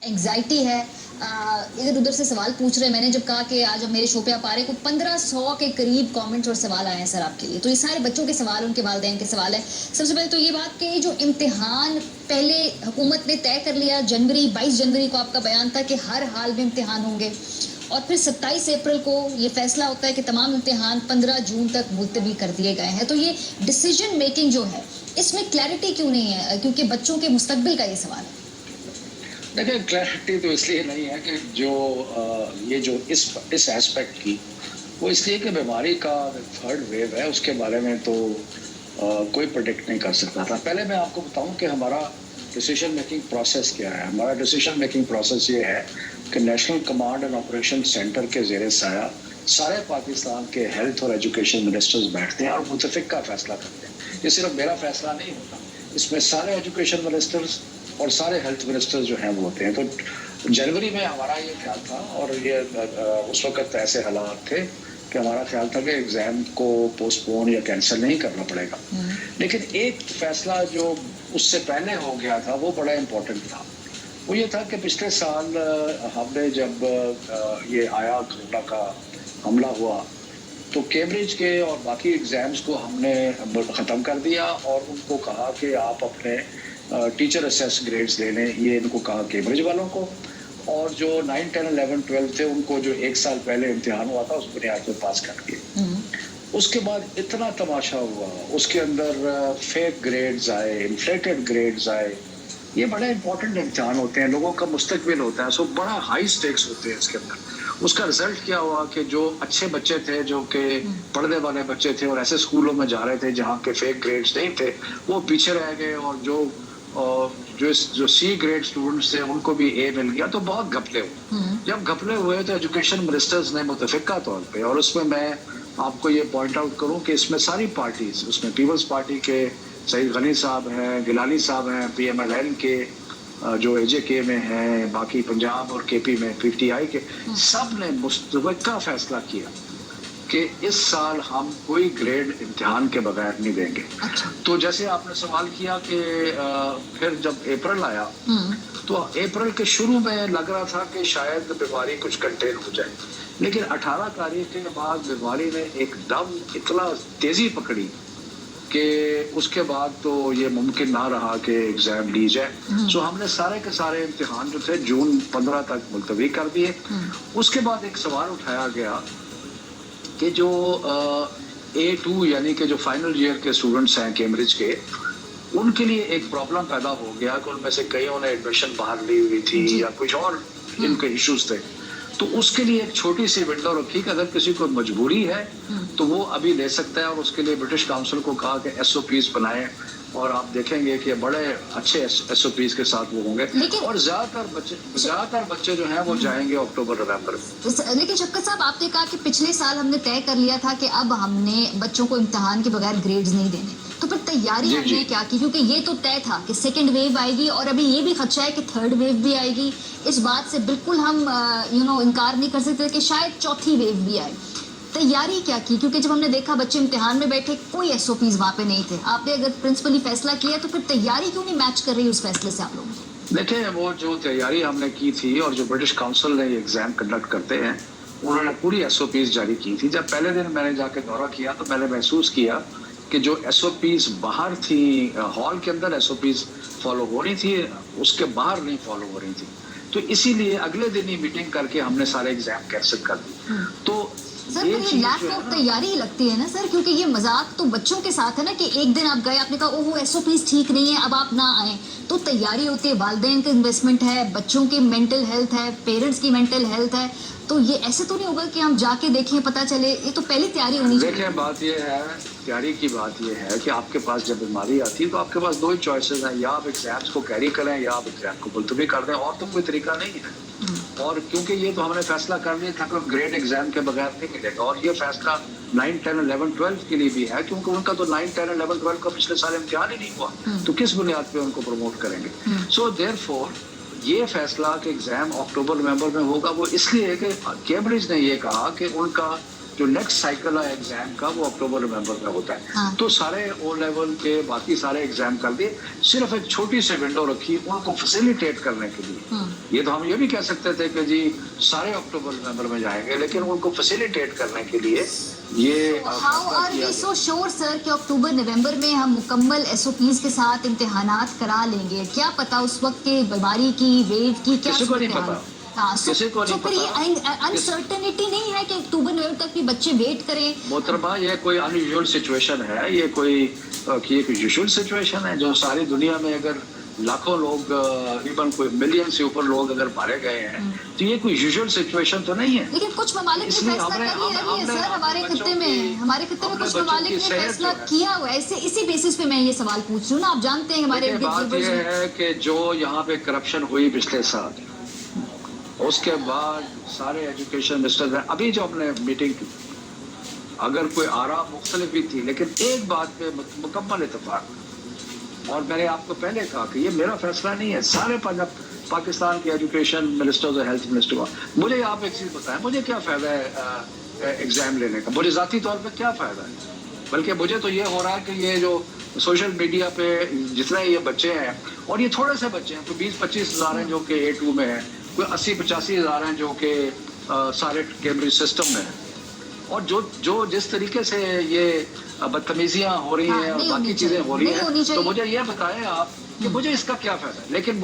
Anxiety है। इधर उधर से सवाल पूछ रहे हैं। मैंने जब कहा कि आज अब मेरे शो पे आप आ रहे हैं, 1500 के करीब कमेंट्स और सवाल आए हैं सर आपके लिए। तो ये सारे बच्चों के सवाल, उनके वालिदैन के सवाल है। सबसे पहले तो ये बात कि जो इम्तिहान पहले हुकूमत ने तय कर लिया, 22 जनवरी को आपका बयान था कि हर हाल में इम्तिहान होंगे, और फिर 27 अप्रैल को ये फैसला होता है कि तमाम इम्तिहान 15 जून तक मुलतवी कर दिए गए हैं। तो ये डिसीजन मेकिंग जो है, इसमें क्लैरिटी क्यों नहीं है? क्योंकि बच्चों के मुस्तकबिल का ये सवाल है। देखिए, क्लैरिटी तो इसलिए नहीं है कि ये जो इस एस्पेक्ट की, वो इसलिए कि बीमारी का थर्ड वेव है, उसके बारे में तो कोई प्रेडिक्ट नहीं कर सकता था। पहले मैं आपको बताऊं कि हमारा डिसीजन मेकिंग प्रोसेस क्या है। हमारा डिसीजन मेकिंग प्रोसेस ये है कि national command and operation centre के ज़ेरे साया सारे पाकिस्तान के हेल्थ और एजुकेशन मिनिस्टर्स बैठते हैं और मुतफिक का फैसला करते हैं। ये सिर्फ मेरा फैसला नहीं होता, इसमें सारे एजुकेशन मिनिस्टर्स और सारे हेल्थ मिनिस्टर्स जो हैं वो होते हैं। तो जनवरी में हमारा ये ख्याल था, और ये उस वक्त ऐसे हालात थे कि हमारा ख्याल था कि एग्ज़ाम को पोस्टपोन या कैंसिल नहीं करना पड़ेगा। लेकिन एक फैसला जो उससे पहले हो गया था वो बड़ा इम्पोर्टेंट था। वो ये था कि पिछले साल हमने जब ये आया, कोरोना का हमला हुआ, तो कैम्ब्रिज के और बाकी एग्ज़ाम्स को हमने ख़त्म कर दिया और उनको कहा कि आप अपने टीचर असेस ग्रेड्स ले लें। ये इनको कहा कैम्ब्रिज वालों को। और जो 9, 10, 11, 12 थे, उनको जो एक साल पहले इम्तिहान हुआ था उस बुनियाद पर पास कर दिए। उसके बाद इतना तमाशा हुआ, उसके अंदर फेक ग्रेड्स आए, इन्फ्लेटेड ग्रेड्स आए। ये बड़े इंपॉर्टेंट इम्तिहान होते हैं, लोगों का मुस्तकबिल होता है, सो बड़ा हाई स्टेक्स होते हैं इसके अंदर। उसका रिजल्ट क्या हुआ कि जो अच्छे बच्चे थे, जो कि पढ़ने वाले बच्चे थे और ऐसे स्कूलों में जा रहे थे जहाँ के फेक ग्रेड्स नहीं थे, वो पीछे रह गए। और जो सी ग्रेड स्टूडेंट्स थे उनको भी ए मिल गया। तो बहुत घपले हुए। जब घपले हुए तो एजुकेशन मिनिस्टर्स ने मुतफिका तौर पे, और उसमें मैं आपको ये पॉइंट आउट करूं कि इसमें सारी पार्टीज, उसमें पीपल्स पार्टी के सईद गनी साहब हैं, गिलानी साहब हैं, PMLN के जो AJK में हैं, बाकी पंजाब और KP में PTI के, सब ने मुस्तफिका फैसला किया कि इस साल हम कोई ग्रेड इम्तिहान के बगैर नहीं देंगे। अच्छा। तो जैसे आपने सवाल किया कि फिर जब अप्रैल आया, तो अप्रैल के शुरू में लग रहा था कि शायद बीमारी कुछ कंटेन हो जाए, लेकिन 18 तारीख के बाद बीमारी ने एकदम इतना तेजी पकड़ी कि उसके बाद तो ये मुमकिन ना रहा कि एग्जाम ली जाए। सो हमने सारे के सारे इम्तिहान जो थे जून 15 तक मुलतवी कर दिए। उसके बाद एक सवाल उठाया गया कि जो A2 यानी कि जो फाइनल ईयर के स्टूडेंट्स हैं कैम्ब्रिज के, उनके लिए एक प्रॉब्लम पैदा हो गया कि उनमें से कईयों ने एडमिशन बाहर ली हुई थी या कुछ और इनके इश्यूज थे। तो उसके लिए एक छोटी सी विंडो रखी कि अगर किसी को मजबूरी है तो वो अभी ले सकता है, और उसके लिए ब्रिटिश काउंसिल को कहा कि SOPs बनाएं, और आप देखेंगे कि बड़े अच्छे SOPs के साथ वो होंगे। और ज्यादातर बच्चे जो हैं वो जाएंगे अक्टूबर नवंबर में। लेकिन शफकत साहब, आपने कहा कि पिछले साल हमने तय कर लिया था कि अब हमने बच्चों को इम्तिहान के बगैर ग्रेड्स नहीं देने, तो फिर तैयारी हमने क्या की? क्योंकि ये तो तय था कि सेकेंड वेव आएगी, और अभी ये भी खदशा है कि थर्ड वेव भी आएगी। इस बात से बिल्कुल हम इनकार नहीं कर सकते कि शायद चौथी वेव भी आए। तैयारी क्या की? क्योंकि जब हमने देखा बच्चे इम्तिहान में बैठे, कोई SOPs वहाँ पे नहीं थे। आपने अगर प्रिंसिपली फैसला किया तो फिर तैयारी क्यों नहीं मैच कर रही उस फैसले से आप लोगों ने? देखिए, वो जो तैयारी हमने की थी, और जो ब्रिटिश काउंसिल ने एग्जाम कंडक्ट करते हैं, उन्होंने पूरी SOPs जारी की थी। जब पहले दिन मैंने जाके दौरा किया तो मैंने महसूस किया कि जो SOPs बाहर थी, हॉल के अंदर SOPs फॉलो हो रही थी, उसके बाहर नहीं फॉलो हो रही थी। तो इसीलिए अगले दिन ही मीटिंग करके हमने सारे एग्जाम कैंसिल कर दी। तो सर, ये लैक ऑफ तैयारी ही लगती है ना सर, क्योंकि ये मजाक तो बच्चों के साथ है ना कि एक दिन आप गए, आपने कहा ओहो SOPs ठीक नहीं है, अब आप ना आए। तो तैयारी होती है, वालिदैन का इन्वेस्टमेंट है, बच्चों की मेंटल हेल्थ है, पेरेंट्स की मेंटल हेल्थ है। तो ये ऐसे तो नहीं होगा कि हम जाके देखें, पता चले। ये तो पहले तैयारी होनी चाहिए। देखिए, बात ये है, तैयारी की बात ये है कि आपके पास जब बीमारी आती है तो आपके पास दो ही चॉइसेस हैं, या आप एग्जाम्स को कैरी करें या आप एग्जाम को मुलतवी कर दें, और तो कोई तरीका नहीं है। और क्योंकि ये तो हमने फैसला कर लिया था कि ग्रेड एग्जाम के बगैर नहीं मिलेगा, और ये फैसला 9, 10, 11, 12 के लिए भी है, क्योंकि उनका तो 9, 10, 11, 12 का पिछले साल इम्तिहान ही नहीं हुआ, तो किस बुनियाद पे उनको प्रमोट करेंगे? सो देयरफॉर ये फैसला कि एग्जाम अक्टूबर नवंबर में होगा, वो इसलिए कि कैम्ब्रिज ने ये कहा कि उनका जो नेक्स्ट साइकिल है एग्जाम का वो अक्टूबर नवंबर में होता है। हाँ। तो सारे ओ लेवल के बाकी सारे एग्जाम कर दिए, सिर्फ एक छोटी सी विंडो रखी उनको फैसिलिटेट करने के लिए। ये तो हम ये भी कह सकते थे कि जी सारे अक्टूबर नवंबर में जाएंगे, लेकिन उनको फैसिलिटेट करने के लिए ये how are we so sure sir कि अक्टूबर नवंबर में हम मुकम्मल एसओपीज के साथ इम्तिहानात करा लेंगे? क्या पता उस वक्त के बीमारी की, वेव की क्या किसी को नहीं पता। हाँ, किसी को नहीं फिर ये पता। अनसर्टेनिटी नहीं है कि अक्टूबर नवंबर तक भी बच्चे वेट करें? मोहतरमा, ये कोई अनयूजुअल सिचुएशन है, ये कोई यूजुअल सिचुएशन है जो सारी दुनिया में अगर लाखों लोग, इवन कोई मिलियन से ऊपर लोग अगर मारे गए हैं, तो ये कोई यूजुअल सिचुएशन तो नहीं है। लेकिन कुछ ममालिक ने इसलिए फैसला हमने- कर लिया है हमने- सर, हमारे बच्चों खत्ते में की- हमारे खत्ते में अपने कुछ बच्चों ममालिक की ने सेहत फैसला जो है। किया हुआ है। इसी बेसिस पे मैं ये सवाल पूछ रही हूँ ना। आप जानते हैं हमारे देखिए, बात neighbors यह में- है कि जो यहाँ पे करप्शन हुई पिछले साल, उसके बाद सारे एजुकेशन मिनिस्टर, अभी जो हमने मीटिंग की, अगर कोई आरा मुख्तलिफ भी थी, लेकिन एक बात पे मुकम्मल इत्तेफाक। और मैंने आपको पहले कहा कि ये मेरा फैसला नहीं है, सारे पाकिस्तान के एजुकेशन मिनिस्टर्स और हेल्थ मिनिस्टर का। मुझे आप एक चीज़ बताएं, मुझे क्या फ़ायदा है एग्ज़ाम लेने का? मुझे ज़ाती तौर पे क्या फ़ायदा है? बल्कि मुझे तो ये हो रहा है कि ये जो सोशल मीडिया पे जितने ये बच्चे हैं, और ये थोड़े से बच्चे हैं, तो 20-25 हज़ार हैं जो कि A2 में हैं, कोई 80-85 हज़ार हैं जो कि सारे कैम्ब्रिज सिस्टम में हैं। और जो जिस तरीके से ये बदतमीजियां हो रही हैं और बाकी चीजें हो रही हैं, तो मुझे ये बताएं आप कि मुझे इसका क्या फायदा है? लेकिन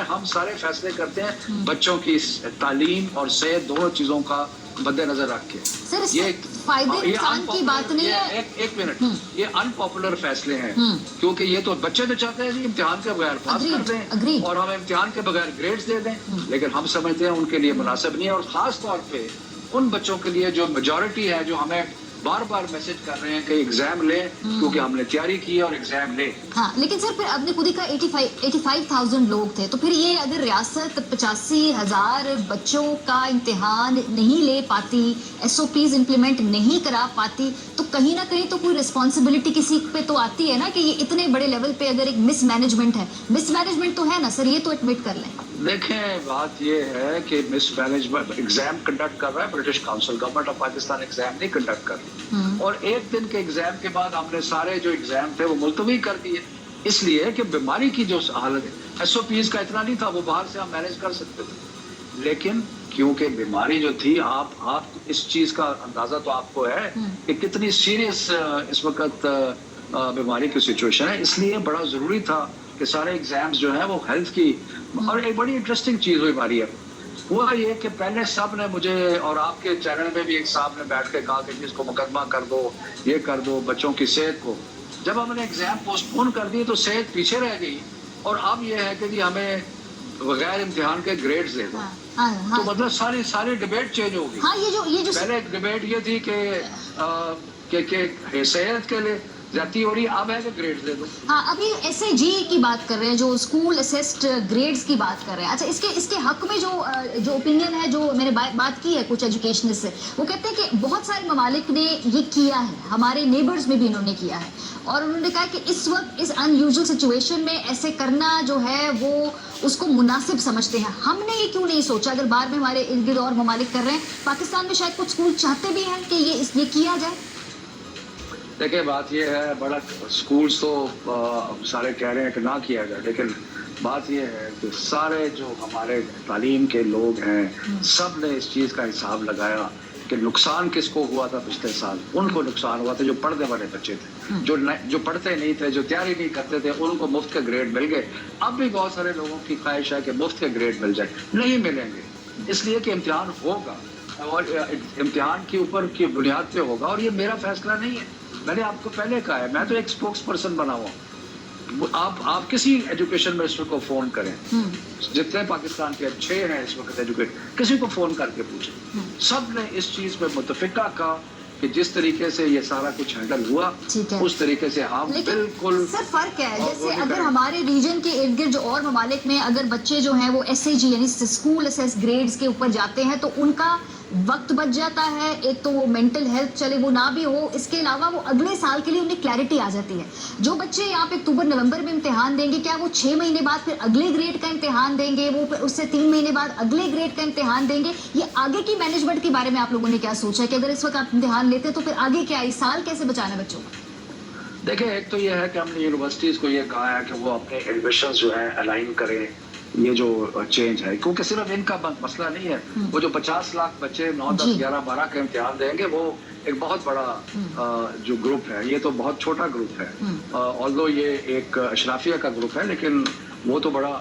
हम सारे फैसले करते हैं बच्चों की तालीम और सेहत, दोनों चीजों का मद्देनजर रख के। सर, ये फायदे नुकसान की बात नहीं है। एक मिनट, ये अनपॉपुलर फैसले हैं, क्योंकि ये तो बच्चे तो चाहते हैं जी इम्तिहान के बगैर पास कर दें और हम इम्तिहान के बगैर ग्रेड्स दे दें, लेकिन हम समझते हैं उनके लिए मुनासिब नहीं है। और खास तौर पे उन बच्चों के लिए जो मेजॉरिटी है, जो हमें बार बार मैसेज कर रहे हैं कि एग्जाम लें क्योंकि हमने तैयारी की है और एग्जाम लें। हाँ, लेकिन सर फिर आपने खुद ही कहा 85,000 लोग थे, तो फिर ये अगर रियासत 85,000 बच्चों का इम्तिहान नहीं ले पाती, एसओपीज इम्प्लीमेंट नहीं करा पाती, तो कहीं ना कहीं तो कोई रिस्पॉन्सिबिलिटी किसी पे तो आती है ना कि ये इतने बड़े लेवल पे अगर एक मिसमैनेजमेंट है। मिसमैनेजमेंट तो है ना सर, ये तो एडमिट कर लें। देखें, बात ये है कि मिसमैनेजमेंट, एग्जाम कंडक्ट कर रहा है British council, government of Pakistan exam नहीं कंडक्ट कर रही, और एक दिन के एग्जाम के बाद हमने सारे जो एग्जाम थे वो मुलतवी कर दिए, इसलिए कि बीमारी की जो हालत है, एसओपीज का इतना नहीं था, वो बाहर से हम मैनेज कर सकते थे, लेकिन क्योंकि बीमारी जो थी, आप इस चीज का अंदाजा तो आपको है कि कितनी सीरियस इस वक्त बीमारी की सिचुएशन है, इसलिए बड़ा जरूरी था कि सारे एग्जाम्स जो हैं वो हेल्थ की। और एक बड़ी इंटरेस्टिंग चीज हुई हमारी है, वो ये कि पहले सब ने मुझे, और आपके चैनल में भी एक साहब ने बैठ के कहा कि जिसको मुकदमा कर दो, ये कर दो बच्चों की सेहत को। जब हमने एग्जाम पोस्टपोन कर दिए तो सेहत पीछे रह गई, और अब ये है कि जी हमें बगैर इम्तिहान के ग्रेड्स दे दो। तो मतलब सारी डिबेट चेंज हो गई। हाँ, ये जो पहले डिबेट ये थी कि सेहत के लिए जाती हो रही, अब है कि ग्रेड्स दे दो। हाँ, अभी एसएजी की बात कर रहे हैं, जो स्कूल असेस्ड ग्रेड्स की बात कर रहे हैं। अच्छा, इसके हक में जो ओपिनियन है, जो मैंने बात की है कुछ एजुकेशनिस्ट से, वो कहते हैं कि बहुत सारे ममालिक ने ये किया है, हमारे नेबर्स में भी इन्होंने किया है, और उन्होंने कहा कि इस वक्त इस अनयूजुअल सिचुएशन में ऐसे करना जो है वो उसको मुनासिब समझते हैं। हमने ये क्यों नहीं सोचा, अगर बाहर में हमारे इर्द गिर्द और ममालिक कर रहे हैं, पाकिस्तान में शायद कुछ स्कूल चाहते भी हैं कि ये किया जाए। देखिए, बात ये है, बड़ा स्कूल्स तो सारे कह रहे हैं कि ना किया जाए, लेकिन बात ये है कि सारे जो हमारे तालीम के लोग हैं, सब ने इस चीज़ का हिसाब लगाया कि नुकसान किसको हुआ था पिछले साल। उनको नुकसान हुआ था जो पढ़ने वाले बच्चे थे, जो पढ़ते नहीं थे, जो तैयारी नहीं करते थे, उनको मुफ्त के ग्रेड मिल गए। अब भी बहुत सारे लोगों की ख्वाहिश है कि मुफ्त के ग्रेड मिल जाए, नहीं मिलेंगे, इसलिए कि इम्तिहान होगा और इम्तिहान के ऊपर की बुनियाद पे होगा, और ये मेरा फैसला नहीं है। मैंने आपको पहले कहा है, मैं तो एक स्पोक्स पर्सन बना हुआ। आप किसी एजुकेशन मिनिस्टर को फोन करें, जितने पाकिस्तान के अच्छे हैं इस वक्त एजुकेट, किसी को फोन करके पूछें, सब ने इस चीज पे मुत्तफिका का कि जिस तरीके से ये सारा कुछ हैंडल हुआ, उस तरीके से हम बिल्कुल। सर फर्क है, जैसे अगर हमारे रीजन के इर्द गिर्द जो और ममालिक में अगर बच्चे जो हैं वो एसएजी यानी स्कूल असेस ग्रेड्स के ऊपर जाते हैं, तो उनका वक्त बच जाता है, एक तो वो मेंटल हेल्थ चले वो ना भी हो, इसके अलावा वो अगले साल के लिए उन्हें क्लैरिटी आ जाती है। जो बच्चे यहाँ पे अक्टूबर नवंबर में इम्तिहान देंगे, क्या वो 6 महीने बाद फिर अगले ग्रेड का इम्तिहान देंगे, वो फिर उससे 3 महीने बाद अगले ग्रेड का इम्तिहान देंगे? ये आगे की मैनेजमेंट के बारे में आप लोगों ने क्या सोचा है कि अगर इस वक्त आप इम्तिहान लेते हैं तो फिर आगे क्या, इस साल कैसे बचाना है बच्चों को? देखिए, एक तो ये है कि हमने यूनिवर्सिटीज़ को ये कहा है कि वो अपने एडमिशन जो है अलाइन करें ये जो चेंज है, क्योंकि सिर्फ इनका मसला नहीं है। वो जो 50 लाख बच्चे 9, 10, 11, 12 का इम्तिहान देंगे, वो एक बहुत बड़ा जो ग्रुप है, ये तो बहुत छोटा ग्रुप है। ऑल्दो ये एक अशराफिया का ग्रुप है, लेकिन वो तो बड़ा,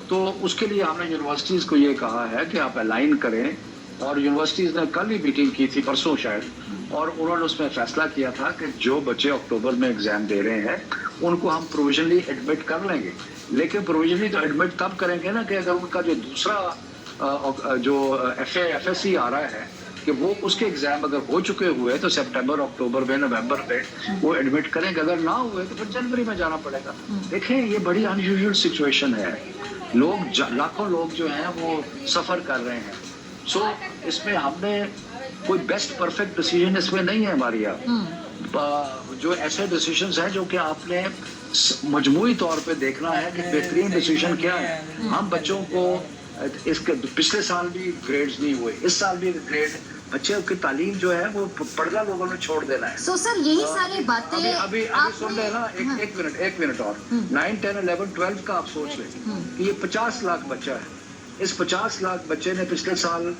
तो उसके लिए हमने यूनिवर्सिटीज़ को ये कहा है कि आप अलाइन करें। और यूनिवर्सिटीज़ ने कल ही मीटिंग की थी, परसों शायद, और उन्होंने उसमें फैसला किया था कि जो बच्चे अक्टूबर में एग्जाम दे रहे हैं उनको हम प्रोविजनली एडमिट कर लेंगे। लेकिन प्रोविजनली तो एडमिट तब करेंगे ना कि अगर उनका जो दूसरा जो FSC आ रहा है कि वो उसके एग्जाम अगर हो चुके हुए तो सितंबर, अक्टूबर में, नवंबर में वो एडमिट करेंगे। अगर ना हुए तो फिर जनवरी में जाना पड़ेगा। देखें, ये बड़ी अनयूजुअल सिचुएशन है। लाखों लोग जो हैं वो सफ़र कर रहे हैं। सो इसमें हमने कोई बेस्ट परफेक्ट डिसीजन इसमें नहीं है हमारी। जो ऐसे डिसीजंस हैं जो कि आपने मजमूई तौर पे देखना है कि बेहतरीन डिसीजन क्या है। हम बच्चों को इसके पिछले साल भी ग्रेड्स नहीं हुए, इस साल भी ग्रेड, बच्चे की तालीम जो है वो पढ़ना लोगों ने छोड़ देना है। सो सर, यही सारी बातें अभी सुन लेना, एक मिनट और। 9, 10, 11, 12 का आप सोच लें कि ये 50 लाख बच्चा है। इस 50 लाख बच्चे ने पिछले साल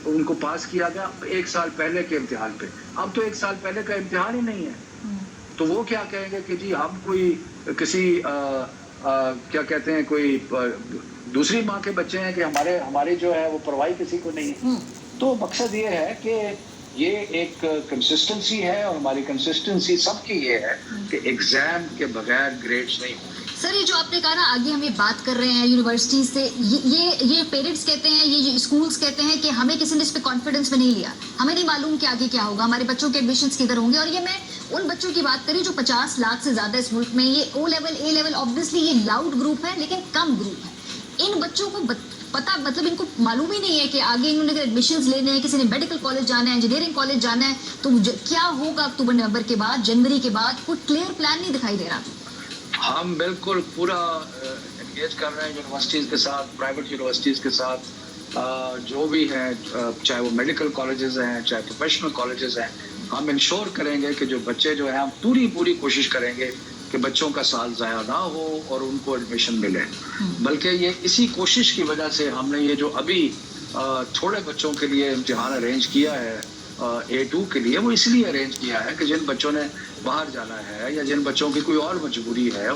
उनको पास किया गया एक साल पहले के इम्तिहान पे। अब तो एक साल पहले का इम्तिहान ही नहीं है। तो वो क्या कहेंगे कि जी हम कोई किसी क्या कहते हैं, कोई दूसरी माँ के बच्चे हैं कि हमारे जो है वो परवाह किसी को नहीं है। तो मकसद ये है कि ये एक कंसिस्टेंसी है, और हमारी कंसिस्टेंसी सबकी ये है कि एग्जाम के बगैर ग्रेड्स नहीं होंगे। सर, ये जो आपने कहा ना, आगे हम ये बात कर रहे हैं यूनिवर्सिटी से, ये पेरेंट्स कहते हैं, ये स्कूल्स कहते हैं कि हमें किसी ने इस पे कॉन्फिडेंस में नहीं लिया, हमें नहीं मालूम कि आगे क्या होगा, हमारे बच्चों के एडमिशंस किधर होंगे। और ये मैं उन बच्चों की बात करी जो 50 लाख से ज्यादा इस मुल्क में, ये O level, A level, obviously ये लाउड ग्रुप है लेकिन कम ग्रुप है। इन बच्चों को पता, मतलब इनको मालूम ही नहीं है कि आगे इन्होंने अगर एडमिशंस लेने हैं, किसी ने मेडिकल कॉलेज जाना है, इंजीनियरिंग कॉलेज जाना है, तो क्या होगा अक्टूबर नवंबर के बाद, जनवरी के बाद, कोई क्लियर प्लान नहीं दिखाई दे रहा। हम बिल्कुल पूरा एंगेज कर रहे हैं यूनिवर्सिटीज़ के साथ, प्राइवेट यूनिवर्सिटीज़ के साथ, जो भी हैं, चाहे वो मेडिकल कॉलेजेस हैं, चाहे प्रोफेशनल कॉलेजेस हैं। हम इंश्योर करेंगे कि जो बच्चे जो हैं, हम पूरी कोशिश करेंगे कि बच्चों का साल ज़ाया ना हो और उनको एडमिशन मिले। बल्कि ये इसी कोशिश की वजह से हमने ये जो अभी थोड़े बच्चों के लिए इम्तिहान अरेंज किया है A2 के लिए, वो इसलिए अरेंज किया है कि जिन बच्चों ने बाहर जाना है या जिन बच्चों की कोई और मजबूरी है,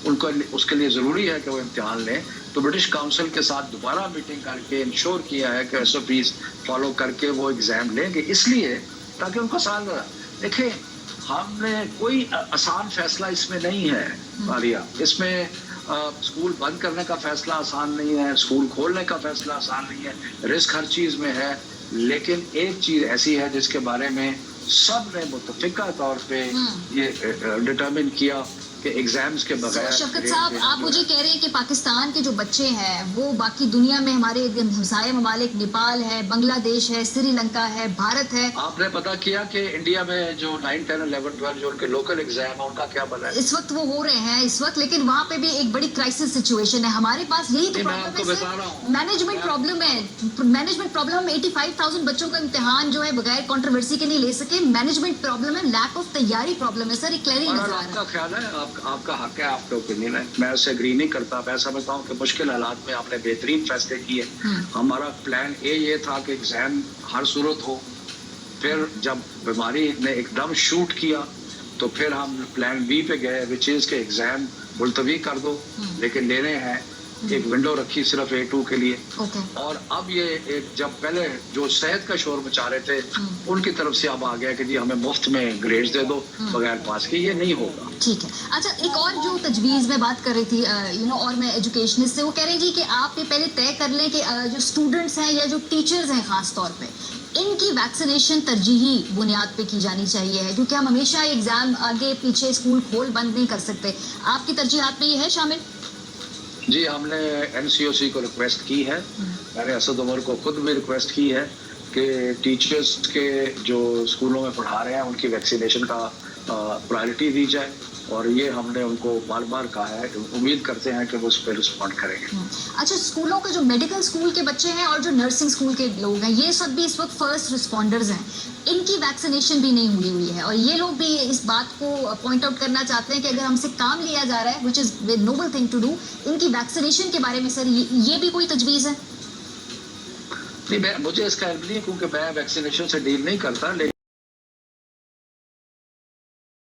उनको उसके लिए ज़रूरी है कि वो इम्तिहान लें। तो ब्रिटिश काउंसिल के साथ दोबारा मीटिंग करके इंश्योर किया है कि SOPs फॉलो करके वो एग्ज़ाम लेंगे, इसलिए ताकि उनका साल। देखें, हमने कोई आसान फैसला इसमें नहीं है मारिया। इसमें स्कूल बंद करने का फैसला आसान नहीं है, स्कूल खोलने का फैसला आसान नहीं है, रिस्क हर चीज़ में है। लेकिन एक चीज़ ऐसी है जिसके बारे में सब ने मुतफिका तौर पे ये डिटरमिन किया कि एग्जाम्स के बगैर। शफकत साहब, आप मुझे कह रहे हैं कि पाकिस्तान के जो बच्चे हैं वो बाकी दुनिया में, हमारे हमसाया ममालिक नेपाल है, बांग्लादेश है, श्रीलंका है, भारत है। आपने पता किया कि इंडिया में जो 9, 10, 11, 12 जो उनके लोकल एग्जाम है उनका क्या बना है? इस वक्त वो हो रहे हैं इस वक्त, लेकिन वहाँ पे भी एक बड़ी क्राइसिस सिचुएशन है। हमारे पास यही तो प्रॉब्लम है, मैनेजमेंट प्रॉब्लम है। मैनेजमेंट प्रॉब्लम, 85,000 बच्चों का इम्तिहान जो है बगैर कंट्रोवर्सी के नहीं ले सके, मैनेजमेंट प्रॉब्लम है, लैक ऑफ तैयारी प्रॉब्लम है। सर, एक क्लियरिंग नजर आ रहा है। आपका ख्याल है, आपका हक है, आपका ओपिनियन है, मैं उससे एग्री नहीं करता। मैं समझता हूँ कि मुश्किल हालात में आपने बेहतरीन फैसले किए। हमारा प्लान ए ये था कि एग्जाम हर सूरत हो। फिर जब बीमारी ने एकदम शूट किया तो फिर हम प्लान बी पे गए, विच इज के एग्जाम मुलतवी कर दो, लेकिन लेने हैं। एक विंडो रखी सिर्फ A2 के लिए। और अब ये एक, जब पहले जो सेहत का शोर मचा रहे थे उनकी तरफ से अब आ गया कि जी हमें मुफ्त में ग्रेड्स दे दो बगैर पास के, ये नहीं होगा। ठीक है। अच्छा, एक और जो तजवीज़ में बात कर रही थी और मैं एजुकेशनिस्ट से, वो कह रही जी कि आप ये पहले तय कर लें कि जो स्टूडेंट्स हैं या जो टीचर्स हैं ख़ास तौर पे, इनकी वैक्सीनेशन तरजीही बुनियाद पे की जानी चाहिए, क्योंकि हम हमेशा एग्ज़ाम आगे पीछे, स्कूल खोल बंद नहीं कर सकते। आपकी तरजीहात में ये है शामिल? जी, हमने एनसीओसी को रिक्वेस्ट की है। मैंने असद उमर को खुद भी रिक्वेस्ट की है कि टीचर्स के जो स्कूलों में पढ़ा रहे हैं उनकी वैक्सीनेशन का प्रायोरिटी दी जाए, और ये हमने उनको बार बार कहा है। उम्मीद करते हैं कि वो उस पर रिस्पॉन्ड करेंगे। अच्छा, स्कूलों के जो मेडिकल स्कूल के बच्चे हैं और जो नर्सिंग स्कूल के लोग हैं, ये सब भी इस वक्त फर्स्ट रिस्पॉन्डर्स हैं, इनकी वैक्सीनेशन भी नहीं हुई है, और ये लोग भी इस बात को पॉइंट आउट करना चाहते हैं कि अगर हमसे काम लिया जा रहा है, which is way noble thing to do, इनकी वैक्सीनेशन के बारे में सर ये भी कोई तजवीज़ है? नहीं, मुझे इसका इल्म नहीं है, क्योंकि मैं वैक्सीनेशन से डील नहीं करता, लेकिन